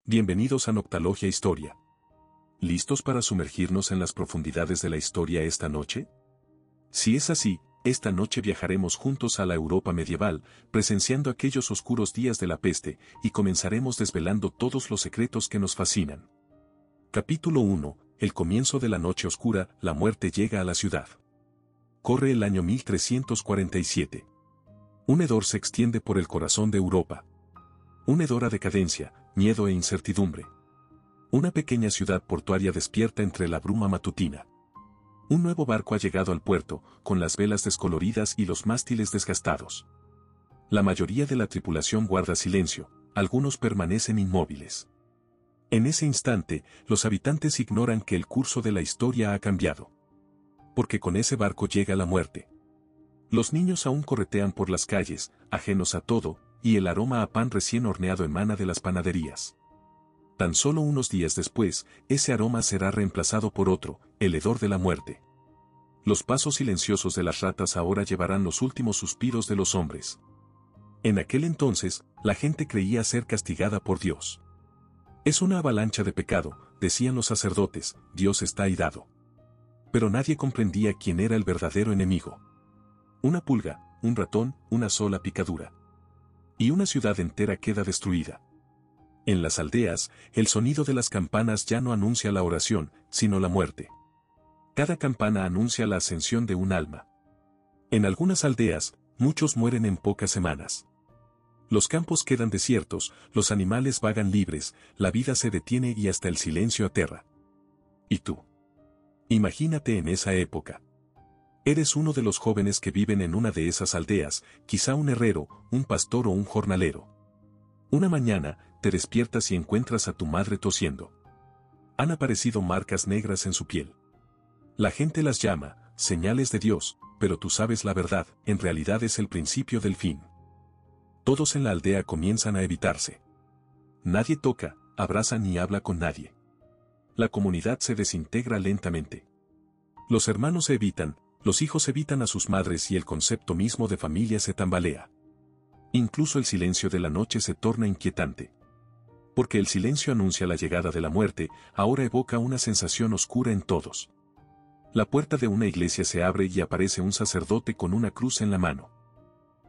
Bienvenidos a Noctalogia Historia. ¿Listos para sumergirnos en las profundidades de la historia esta noche? Si es así, esta noche viajaremos juntos a la Europa medieval, presenciando aquellos oscuros días de la peste, y comenzaremos desvelando todos los secretos que nos fascinan. Capítulo 1. El comienzo de la noche oscura, la muerte llega a la ciudad. Corre el año 1347. Un hedor se extiende por el corazón de Europa. Un hedor a decadencia, miedo e incertidumbre. Una pequeña ciudad portuaria despierta entre la bruma matutina. Un nuevo barco ha llegado al puerto, con las velas descoloridas y los mástiles desgastados. La mayoría de la tripulación guarda silencio, algunos permanecen inmóviles. En ese instante, los habitantes ignoran que el curso de la historia ha cambiado. Porque con ese barco llega la muerte. Los niños aún corretean por las calles, ajenos a todo, y el aroma a pan recién horneado emana de las panaderías. Tan solo unos días después, ese aroma será reemplazado por otro, el hedor de la muerte. Los pasos silenciosos de las ratas ahora llevarán los últimos suspiros de los hombres. En aquel entonces, la gente creía ser castigada por Dios. Es una avalancha de pecado, decían los sacerdotes, Dios está airado. Pero nadie comprendía quién era el verdadero enemigo. Una pulga, un ratón, una sola picadura. Y una ciudad entera queda destruida. En las aldeas, el sonido de las campanas ya no anuncia la oración, sino la muerte. Cada campana anuncia la ascensión de un alma. En algunas aldeas, muchos mueren en pocas semanas. Los campos quedan desiertos, los animales vagan libres, la vida se detiene y hasta el silencio aterra. ¿Y tú? Imagínate en esa época. Eres uno de los jóvenes que viven en una de esas aldeas, quizá un herrero, un pastor o un jornalero. Una mañana, te despiertas y encuentras a tu madre tosiendo. Han aparecido marcas negras en su piel. La gente las llama, señales de Dios, pero tú sabes la verdad, en realidad es el principio del fin. Todos en la aldea comienzan a evitarse. Nadie toca, abraza ni habla con nadie. La comunidad se desintegra lentamente. Los hermanos se evitan, los hijos evitan a sus madres y el concepto mismo de familia se tambalea. Incluso el silencio de la noche se torna inquietante. Porque el silencio anuncia la llegada de la muerte, ahora evoca una sensación oscura en todos. La puerta de una iglesia se abre y aparece un sacerdote con una cruz en la mano.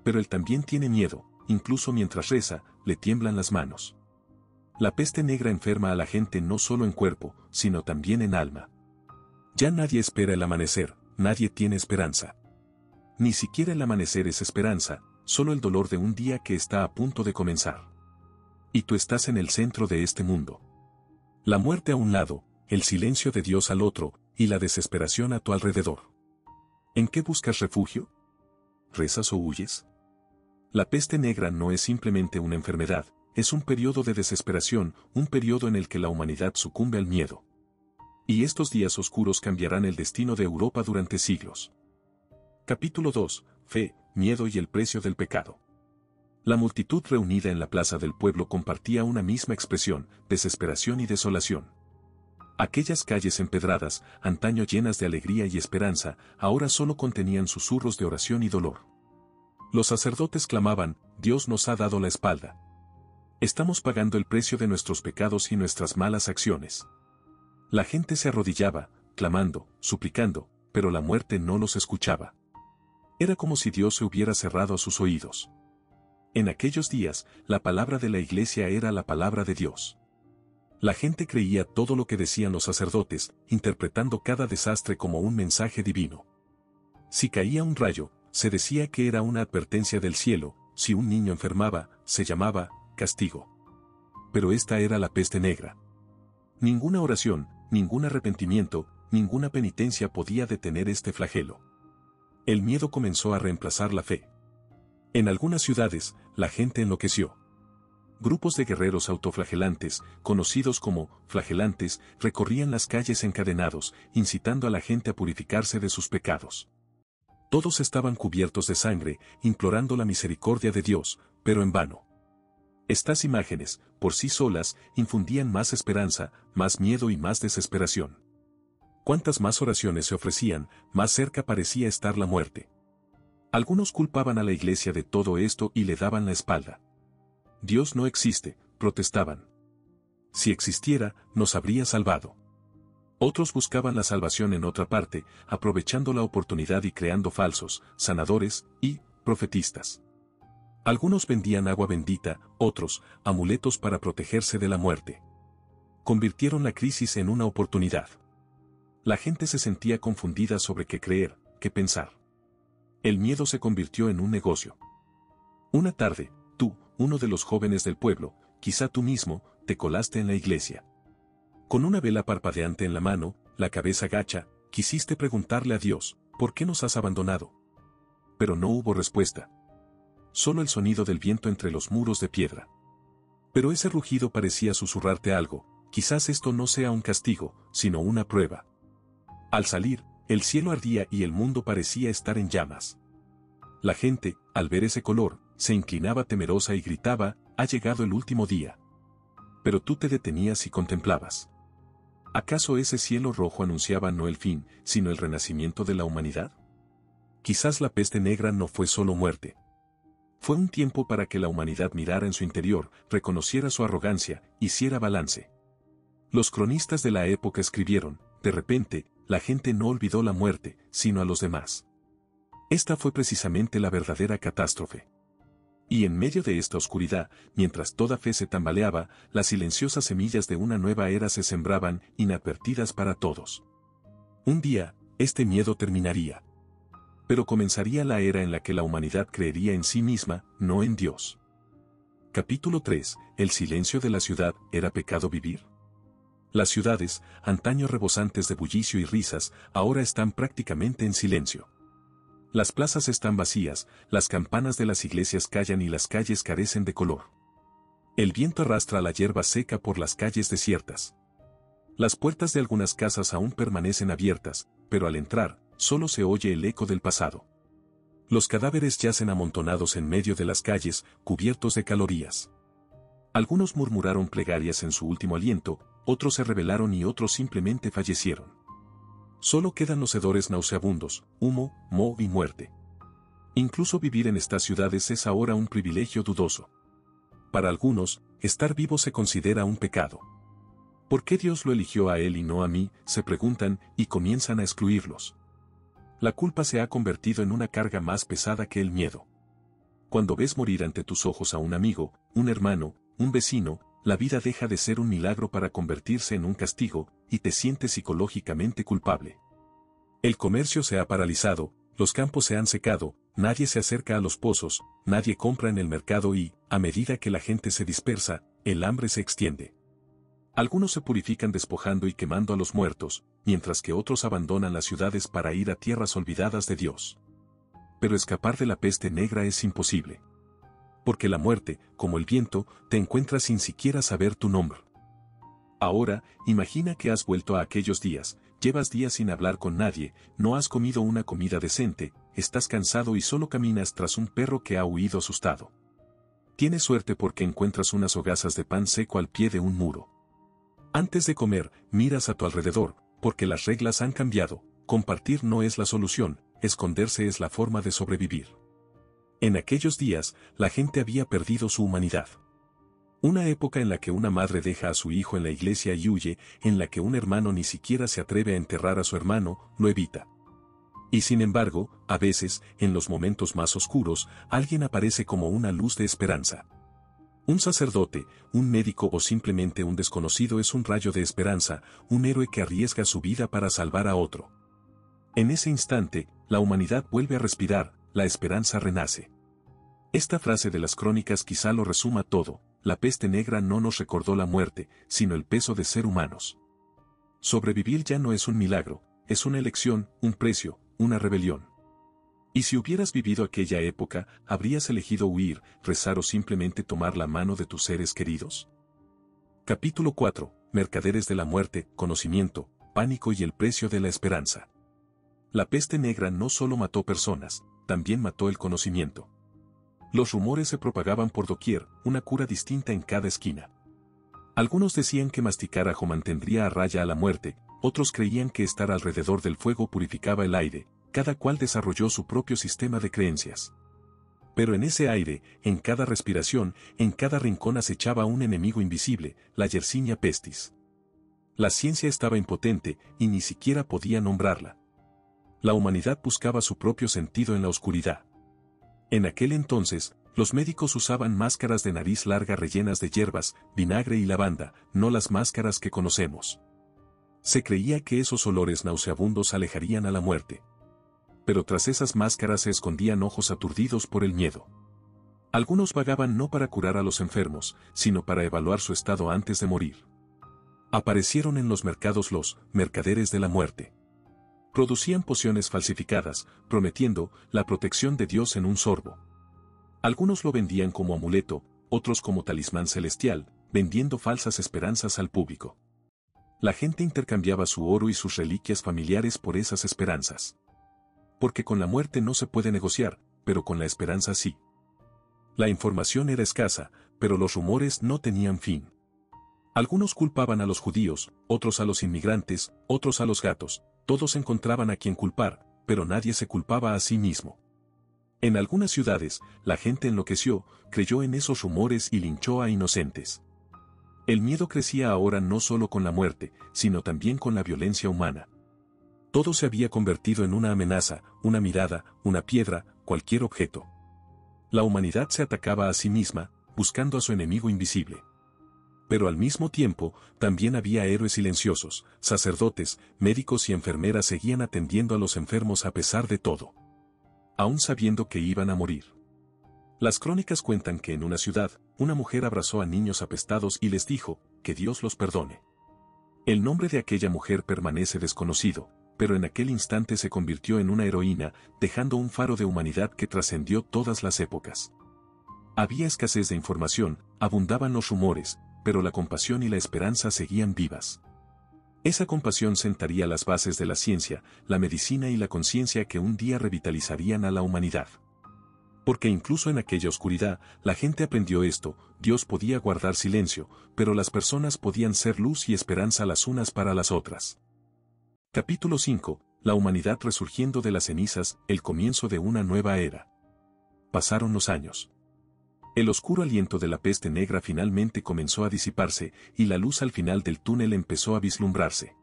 Pero él también tiene miedo, incluso mientras reza, le tiemblan las manos. La peste negra enferma a la gente no solo en cuerpo, sino también en alma. Ya nadie espera el amanecer, nadie tiene esperanza. Ni siquiera el amanecer es esperanza, solo el dolor de un día que está a punto de comenzar. Y tú estás en el centro de este mundo. La muerte a un lado, el silencio de Dios al otro, y la desesperación a tu alrededor. ¿En qué buscas refugio? ¿Rezas o huyes? La peste negra no es simplemente una enfermedad, es un periodo de desesperación, un periodo en el que la humanidad sucumbe al miedo. Y estos días oscuros cambiarán el destino de Europa durante siglos. Capítulo 2. Fe, miedo y el precio del pecado. La multitud reunida en la plaza del pueblo compartía una misma expresión, desesperación y desolación. Aquellas calles empedradas, antaño llenas de alegría y esperanza, ahora solo contenían susurros de oración y dolor. Los sacerdotes clamaban, Dios nos ha dado la espalda. Estamos pagando el precio de nuestros pecados y nuestras malas acciones. La gente se arrodillaba, clamando, suplicando, pero la muerte no los escuchaba. Era como si Dios se hubiera cerrado a sus oídos. En aquellos días, la palabra de la iglesia era la palabra de Dios. La gente creía todo lo que decían los sacerdotes, interpretando cada desastre como un mensaje divino. Si caía un rayo, se decía que era una advertencia del cielo, si un niño enfermaba, se llamaba castigo. Pero esta era la peste negra. Ninguna oración, ningún arrepentimiento, ninguna penitencia podía detener este flagelo. El miedo comenzó a reemplazar la fe. En algunas ciudades, la gente enloqueció. Grupos de guerreros autoflagelantes, conocidos como flagelantes, recorrían las calles encadenados, incitando a la gente a purificarse de sus pecados. Todos estaban cubiertos de sangre, implorando la misericordia de Dios, pero en vano. Estas imágenes, por sí solas, infundían más esperanza, más miedo y más desesperación. Cuantas más oraciones se ofrecían, más cerca parecía estar la muerte. Algunos culpaban a la iglesia de todo esto y le daban la espalda. Dios no existe, protestaban. Si existiera, nos habría salvado. Otros buscaban la salvación en otra parte, aprovechando la oportunidad y creando falsos, sanadores y profetistas. Algunos vendían agua bendita, otros, amuletos para protegerse de la muerte. Convirtieron la crisis en una oportunidad. La gente se sentía confundida sobre qué creer, qué pensar. El miedo se convirtió en un negocio. Una tarde, tú, uno de los jóvenes del pueblo, quizá tú mismo, te colaste en la iglesia. Con una vela parpadeante en la mano, la cabeza gacha, quisiste preguntarle a Dios, ¿por qué nos has abandonado? Pero no hubo respuesta. Solo el sonido del viento entre los muros de piedra. Pero ese rugido parecía susurrarte algo, quizás esto no sea un castigo, sino una prueba. Al salir, el cielo ardía y el mundo parecía estar en llamas. La gente, al ver ese color, se inclinaba temerosa y gritaba, ha llegado el último día. Pero tú te detenías y contemplabas. ¿Acaso ese cielo rojo anunciaba no el fin, sino el renacimiento de la humanidad? Quizás la peste negra no fue solo muerte. Fue un tiempo para que la humanidad mirara en su interior, reconociera su arrogancia, hiciera balance. Los cronistas de la época escribieron, de repente, la gente no olvidó la muerte, sino a los demás. Esta fue precisamente la verdadera catástrofe. Y en medio de esta oscuridad, mientras toda fe se tambaleaba, las silenciosas semillas de una nueva era se sembraban, inadvertidas para todos. Un día, este miedo terminaría. Pero comenzaría la era en la que la humanidad creería en sí misma, no en Dios. Capítulo 3. ¿El silencio de la ciudad era pecado vivir? Las ciudades, antaño rebosantes de bullicio y risas, ahora están prácticamente en silencio. Las plazas están vacías, las campanas de las iglesias callan y las calles carecen de color. El viento arrastra la hierba seca por las calles desiertas. Las puertas de algunas casas aún permanecen abiertas, pero al entrar, solo se oye el eco del pasado. Los cadáveres yacen amontonados en medio de las calles, cubiertos de calorías. Algunos murmuraron plegarias en su último aliento, otros se rebelaron y otros simplemente fallecieron. Solo quedan los hedores nauseabundos, humo, moho y muerte. Incluso vivir en estas ciudades es ahora un privilegio dudoso. Para algunos, estar vivo se considera un pecado. ¿Por qué Dios lo eligió a él y no a mí?, se preguntan, y comienzan a excluirlos. La culpa se ha convertido en una carga más pesada que el miedo. Cuando ves morir ante tus ojos a un amigo, un hermano, un vecino, la vida deja de ser un milagro para convertirse en un castigo, y te sientes psicológicamente culpable. El comercio se ha paralizado, los campos se han secado, nadie se acerca a los pozos, nadie compra en el mercado y, a medida que la gente se dispersa, el hambre se extiende. Algunos se purifican despojando y quemando a los muertos, mientras que otros abandonan las ciudades para ir a tierras olvidadas de Dios. Pero escapar de la peste negra es imposible. Porque la muerte, como el viento, te encuentra sin siquiera saber tu nombre. Ahora, imagina que has vuelto a aquellos días, llevas días sin hablar con nadie, no has comido una comida decente, estás cansado y solo caminas tras un perro que ha huido asustado. Tienes suerte porque encuentras unas hogazas de pan seco al pie de un muro. Antes de comer, miras a tu alrededor, porque las reglas han cambiado, compartir no es la solución, esconderse es la forma de sobrevivir. En aquellos días, la gente había perdido su humanidad. Una época en la que una madre deja a su hijo en la iglesia y huye, en la que un hermano ni siquiera se atreve a enterrar a su hermano, lo evita. Y sin embargo, a veces, en los momentos más oscuros, alguien aparece como una luz de esperanza. Un sacerdote, un médico o simplemente un desconocido es un rayo de esperanza, un héroe que arriesga su vida para salvar a otro. En ese instante, la humanidad vuelve a respirar, la esperanza renace. Esta frase de las crónicas quizá lo resuma todo, la peste negra no nos recordó la muerte, sino el peso de ser humanos. Sobrevivir ya no es un milagro, es una elección, un precio, una rebelión. Y si hubieras vivido aquella época, ¿habrías elegido huir, rezar o simplemente tomar la mano de tus seres queridos? Capítulo 4. Mercaderes de la muerte, conocimiento, pánico y el precio de la esperanza. La peste negra no solo mató personas, también mató el conocimiento. Los rumores se propagaban por doquier, una cura distinta en cada esquina. Algunos decían que masticar ajo mantendría a raya a la muerte, otros creían que estar alrededor del fuego purificaba el aire, cada cual desarrolló su propio sistema de creencias. Pero en ese aire, en cada respiración, en cada rincón acechaba un enemigo invisible, la Yersinia pestis. La ciencia estaba impotente y ni siquiera podía nombrarla. La humanidad buscaba su propio sentido en la oscuridad. En aquel entonces, los médicos usaban máscaras de nariz larga rellenas de hierbas, vinagre y lavanda, no las máscaras que conocemos. Se creía que esos olores nauseabundos alejarían a la muerte. Pero tras esas máscaras se escondían ojos aturdidos por el miedo. Algunos vagaban no para curar a los enfermos, sino para evaluar su estado antes de morir. Aparecieron en los mercados los mercaderes de la muerte. Producían pociones falsificadas, prometiendo la protección de Dios en un sorbo. Algunos lo vendían como amuleto, otros como talismán celestial, vendiendo falsas esperanzas al público. La gente intercambiaba su oro y sus reliquias familiares por esas esperanzas. Porque con la muerte no se puede negociar, pero con la esperanza sí. La información era escasa, pero los rumores no tenían fin. Algunos culpaban a los judíos, otros a los inmigrantes, otros a los gatos, todos encontraban a quien culpar, pero nadie se culpaba a sí mismo. En algunas ciudades, la gente enloqueció, creyó en esos rumores y linchó a inocentes. El miedo crecía ahora no solo con la muerte, sino también con la violencia humana. Todo se había convertido en una amenaza, una mirada, una piedra, cualquier objeto. La humanidad se atacaba a sí misma, buscando a su enemigo invisible. Pero al mismo tiempo, también había héroes silenciosos, sacerdotes, médicos y enfermeras seguían atendiendo a los enfermos a pesar de todo. Aún sabiendo que iban a morir. Las crónicas cuentan que en una ciudad, una mujer abrazó a niños apestados y les dijo, que Dios los perdone. El nombre de aquella mujer permanece desconocido, pero en aquel instante se convirtió en una heroína, dejando un faro de humanidad que trascendió todas las épocas. Había escasez de información, abundaban los rumores, pero la compasión y la esperanza seguían vivas. Esa compasión sentaría las bases de la ciencia, la medicina y la conciencia que un día revitalizarían a la humanidad. Porque incluso en aquella oscuridad, la gente aprendió esto: Dios podía guardar silencio, pero las personas podían ser luz y esperanza las unas para las otras. Capítulo 5. La humanidad resurgiendo de las cenizas, el comienzo de una nueva era. Pasaron los años. El oscuro aliento de la peste negra finalmente comenzó a disiparse, y la luz al final del túnel empezó a vislumbrarse.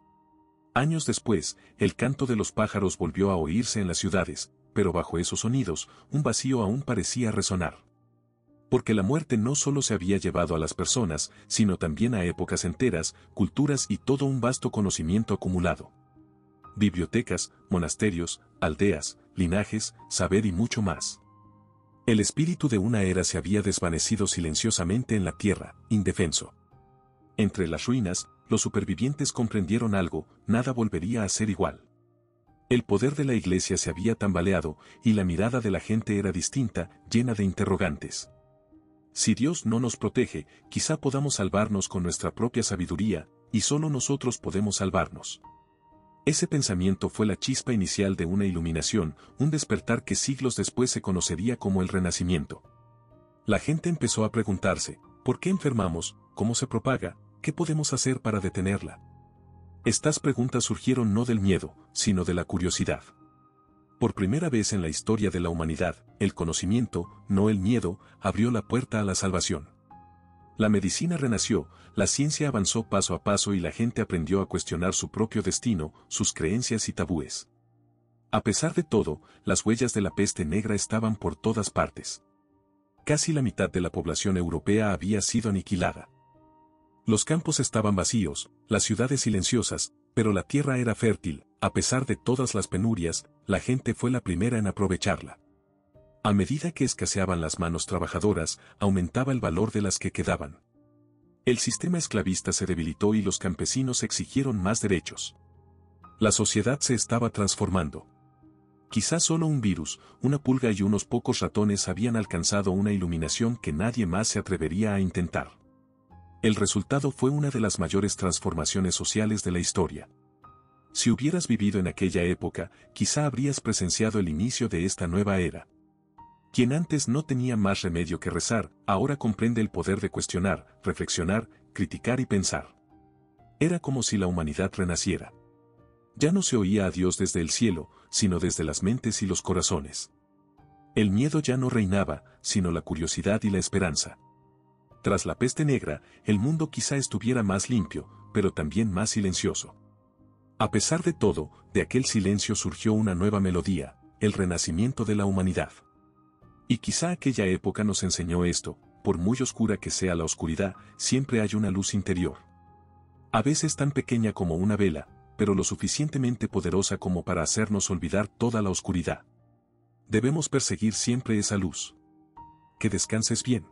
Años después, el canto de los pájaros volvió a oírse en las ciudades, pero bajo esos sonidos, un vacío aún parecía resonar. Porque la muerte no solo se había llevado a las personas, sino también a épocas enteras, culturas y todo un vasto conocimiento acumulado. Bibliotecas, monasterios, aldeas, linajes, saber y mucho más. El espíritu de una era se había desvanecido silenciosamente en la tierra, indefenso. Entre las ruinas, los supervivientes comprendieron algo: nada volvería a ser igual. El poder de la iglesia se había tambaleado, y la mirada de la gente era distinta, llena de interrogantes. Si Dios no nos protege, quizá podamos salvarnos con nuestra propia sabiduría, y solo nosotros podemos salvarnos. Ese pensamiento fue la chispa inicial de una iluminación, un despertar que siglos después se conocería como el Renacimiento. La gente empezó a preguntarse: ¿por qué enfermamos? ¿Cómo se propaga? ¿Qué podemos hacer para detenerla? Estas preguntas surgieron no del miedo, sino de la curiosidad. Por primera vez en la historia de la humanidad, el conocimiento, no el miedo, abrió la puerta a la salvación. La medicina renació, la ciencia avanzó paso a paso y la gente aprendió a cuestionar su propio destino, sus creencias y tabúes. A pesar de todo, las huellas de la peste negra estaban por todas partes. Casi la mitad de la población europea había sido aniquilada. Los campos estaban vacíos, las ciudades silenciosas, pero la tierra era fértil. A pesar de todas las penurias, la gente fue la primera en aprovecharla. A medida que escaseaban las manos trabajadoras, aumentaba el valor de las que quedaban. El sistema esclavista se debilitó y los campesinos exigieron más derechos. La sociedad se estaba transformando. Quizás solo un virus, una pulga y unos pocos ratones habían alcanzado una iluminación que nadie más se atrevería a intentar. El resultado fue una de las mayores transformaciones sociales de la historia. Si hubieras vivido en aquella época, quizá habrías presenciado el inicio de esta nueva era. Quien antes no tenía más remedio que rezar, ahora comprende el poder de cuestionar, reflexionar, criticar y pensar. Era como si la humanidad renaciera. Ya no se oía a Dios desde el cielo, sino desde las mentes y los corazones. El miedo ya no reinaba, sino la curiosidad y la esperanza. Tras la peste negra, el mundo quizá estuviera más limpio, pero también más silencioso. A pesar de todo, de aquel silencio surgió una nueva melodía, el renacimiento de la humanidad. Y quizá aquella época nos enseñó esto: por muy oscura que sea la oscuridad, siempre hay una luz interior. A veces tan pequeña como una vela, pero lo suficientemente poderosa como para hacernos olvidar toda la oscuridad. Debemos perseguir siempre esa luz. Que descanses bien.